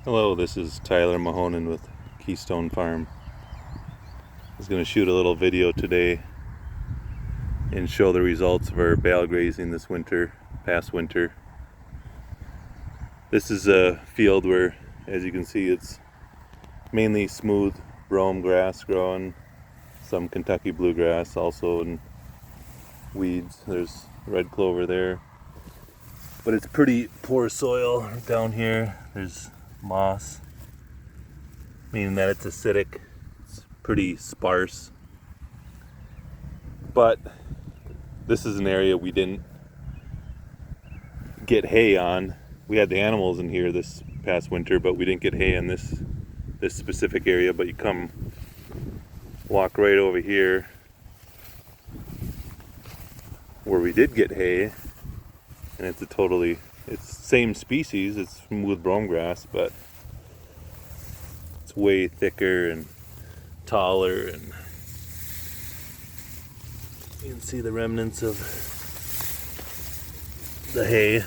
Hello, this is Tyler Mahonen with Keystone Farm. I was going to shoot a little video today and show the results of our bale grazing this past winter. This is a field where, as you can see, it's mainly smooth brome grass growing, some Kentucky bluegrass also, and weeds. There's red clover there. But it's pretty poor soil down here. There's moss, meaning that it's acidic. It's pretty sparse. But this is an area we didn't get hay on. We had the animals in here this past winter, but we didn't get hay in this specific area. But you walk right over here where we did get hay, and it's same species, it's smooth brome grass, but it's way thicker and taller, and you can see the remnants of the hay.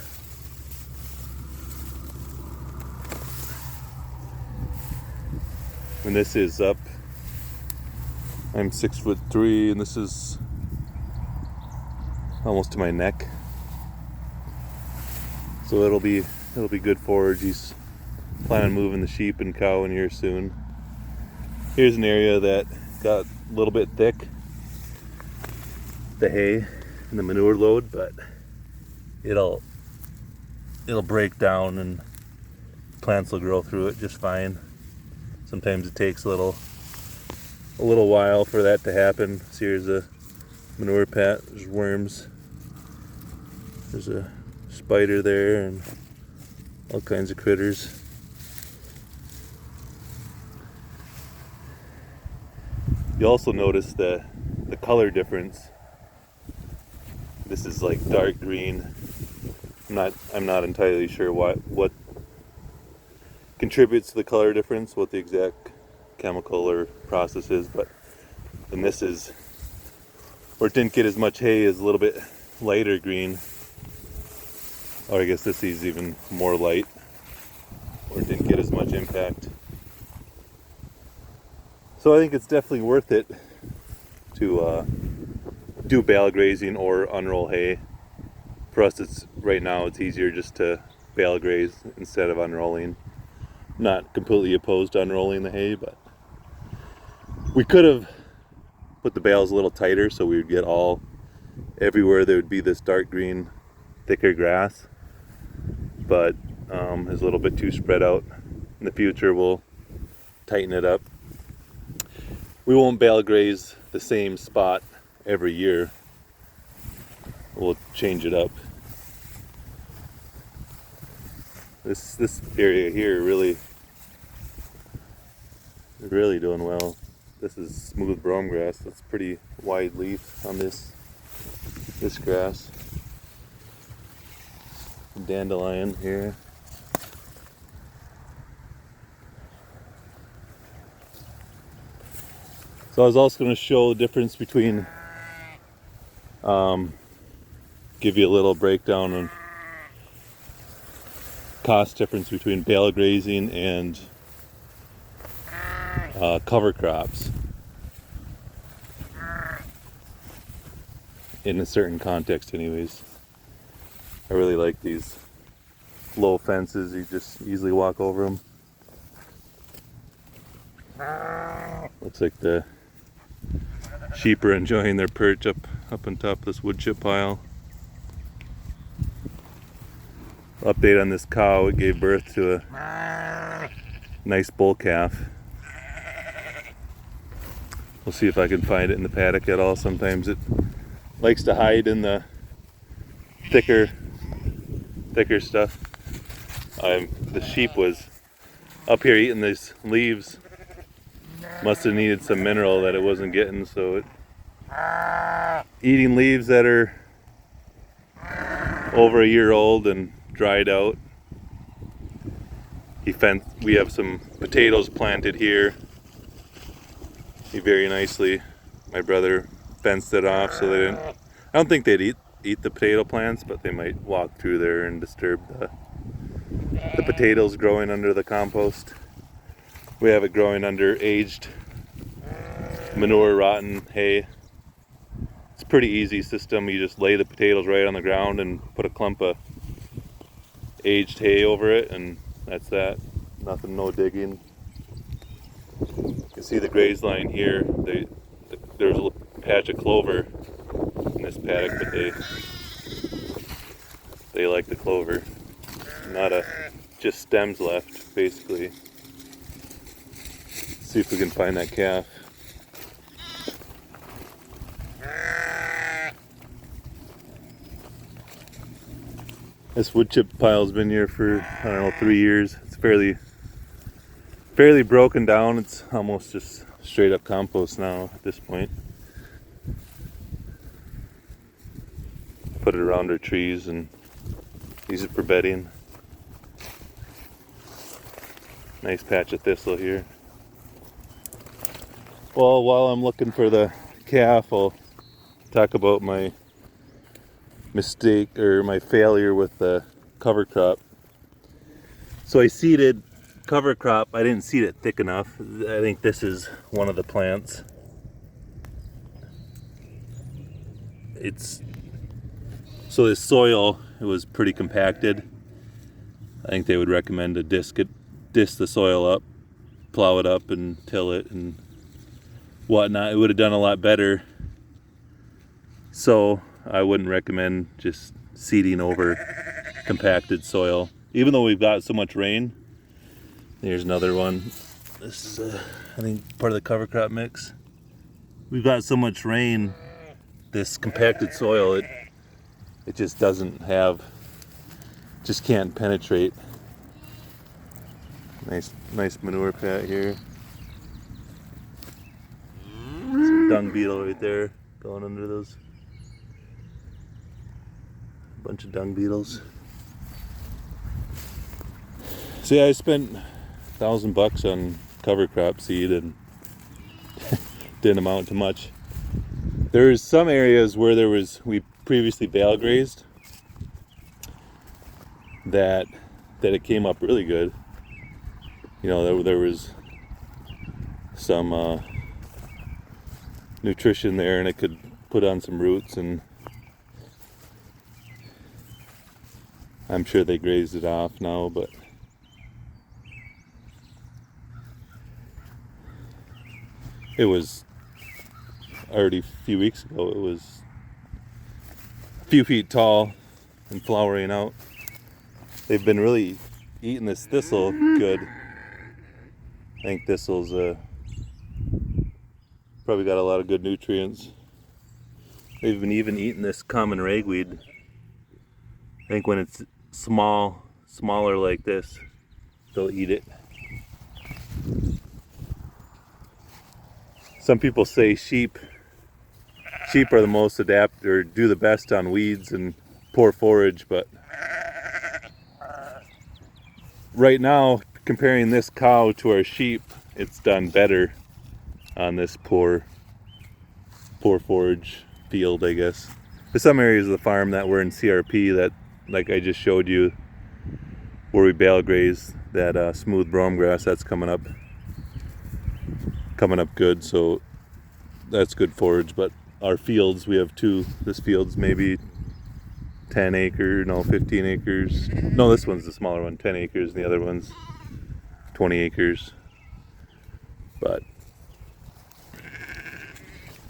When this is up, I'm 6'3", and this is almost to my neck. So it'll be good forage. He's planning on moving the sheep and cow in here soon. Here's an area that got a little bit thick, the hay and the manure load, but it'll break down and plants will grow through it just fine. Sometimes it takes a little while for that to happen. So here's a manure pat. There's worms. There's a spider there and all kinds of critters. You also notice the color difference. This is like dark green. I'm not entirely sure what contributes to the color difference, what the exact chemical or process is, but and this is where it didn't get as much hay, is a little bit lighter green. Or I guess this is even more light, or it didn't get as much impact. So I think it's definitely worth it to do bale grazing or unroll hay. For us, right now it's easier just to bale graze instead of unrolling. Not completely opposed to unrolling the hay, but we could have put the bales a little tighter so we would get everywhere there would be this dark green, thicker grass. But it's a little bit too spread out. In the future, we'll tighten it up. We won't bale graze the same spot every year. We'll change it up. This area here really doing well. This is smooth brome grass. That's pretty wide leaf on this grass. Dandelion here. So I was also going to show the difference between, give you a little breakdown on cost difference between bale grazing and cover crops in a certain context anyways. I really like these low fences. You just easily walk over them. Looks like the sheep are enjoying their perch up on top of this wood chip pile. Update on this cow: it gave birth to a nice bull calf. We'll see if I can find it in the paddock at all. Sometimes it likes to hide in the thicker stuff. The sheep was up here eating these leaves. Must have needed some mineral that it wasn't getting, so eating leaves that are over a year old and dried out. We have some potatoes planted here. Very nicely. My brother fenced it off so they didn't. I don't think they'd eat the potato plants, but they might walk through there and disturb the potatoes growing under the compost. We have it growing under aged manure, rotten hay. It's a pretty easy system. You just lay the potatoes right on the ground and put a clump of aged hay over it, and that's that. Nothing, no digging. You can see the graze line here. There's a little patch of clover in this paddock, but they like the clover. Not just stems left, basically. See if we can find that calf. This wood chip pile's been here for, I don't know, 3 years. It's fairly broken down. It's almost just straight up compost now at this point. Put it around our trees and use it for bedding. Nice patch of thistle here. Well, while I'm looking for the calf, I'll talk about my mistake or my failure with the cover crop. So I seeded cover crop. I didn't seed it thick enough. I think this is one of the plants. So this soil, it was pretty compacted. I think they would recommend to disc the soil up, plow it up and till it and whatnot. It would have done a lot better. So I wouldn't recommend just seeding over compacted soil. Even though we've got so much rain. Here's another one. This is, I think, part of the cover crop mix. We've got so much rain, this compacted soil, it just doesn't have, just can't penetrate. Nice manure pat here. Some dung beetle right there, going under those. Bunch of dung beetles. So yeah, I spent $1,000 on cover crop seed and didn't amount to much. There's some areas where we previously bale grazed that it came up really good. You know, there was some nutrition there, and it could put on some roots, and I'm sure they grazed it off now, but it was already a few weeks ago. It was a few feet tall and flowering out. They've been really eating this thistle good. I think thistle's probably got a lot of good nutrients. They've been even eating this common ragweed. I think when it's smaller like this, they'll eat it. Some people say sheep are the most adapt or do the best on weeds and poor forage, but right now, comparing this cow to our sheep, it's done better on this poor forage field, I guess. There's some areas of the farm that were in CRP that, like I just showed you, where we bale graze, that smooth brome grass, that's coming up good, so that's good forage. But our fields, we have two. This field's maybe 15 acres. No, this one's the smaller one, 10 acres, and the other one's 20 acres. But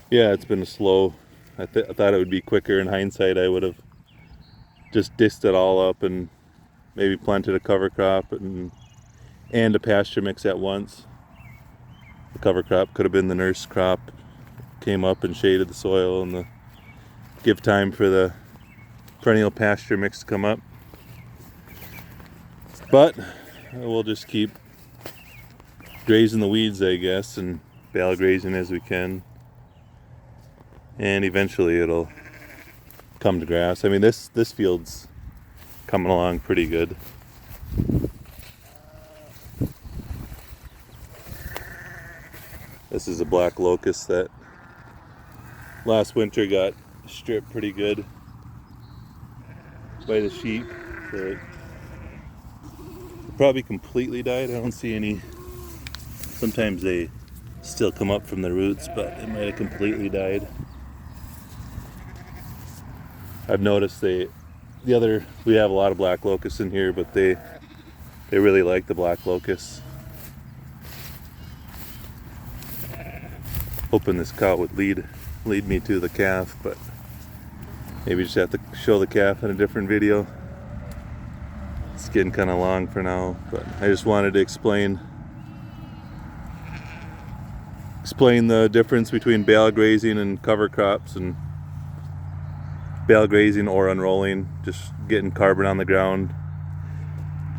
yeah, it's been slow. I thought it would be quicker. In hindsight, I would have just disced it all up and maybe planted a cover crop and a pasture mix at once. The cover crop could have been the nurse crop, came up and shaded the soil, and give time for the perennial pasture mix to come up. But we'll just keep grazing the weeds, I guess, and bale grazing as we can, and eventually it'll come to grass. I mean, this field's coming along pretty good. This is a black locust that last winter got stripped pretty good by the sheep. So Probably completely died. I don't see any. Sometimes they still come up from the roots, but it might have completely died. I've noticed we have a lot of black locusts in here, but they really like the black locusts. Hoping this cow would lead me to the calf, but maybe just have to show the calf in a different video. It's getting kind of long for now, but I just wanted to explain the difference between bale grazing and cover crops, and bale grazing or unrolling, just getting carbon on the ground.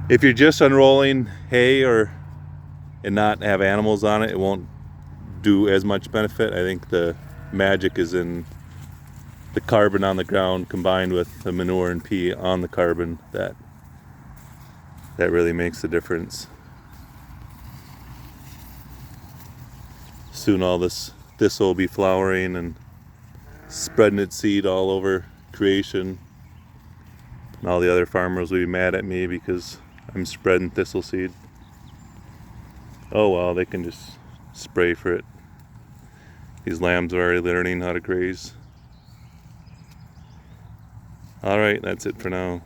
If you're just unrolling hay and not have animals on it, it won't do as much benefit. I think the magic is in the carbon on the ground combined with the manure and pee on the carbon. That really makes the difference. Soon all this thistle will be flowering and spreading its seed all over creation, and all the other farmers will be mad at me because I'm spreading thistle seed. Oh well, they can just spray for it. These lambs are already learning how to graze. Alright, that's it for now.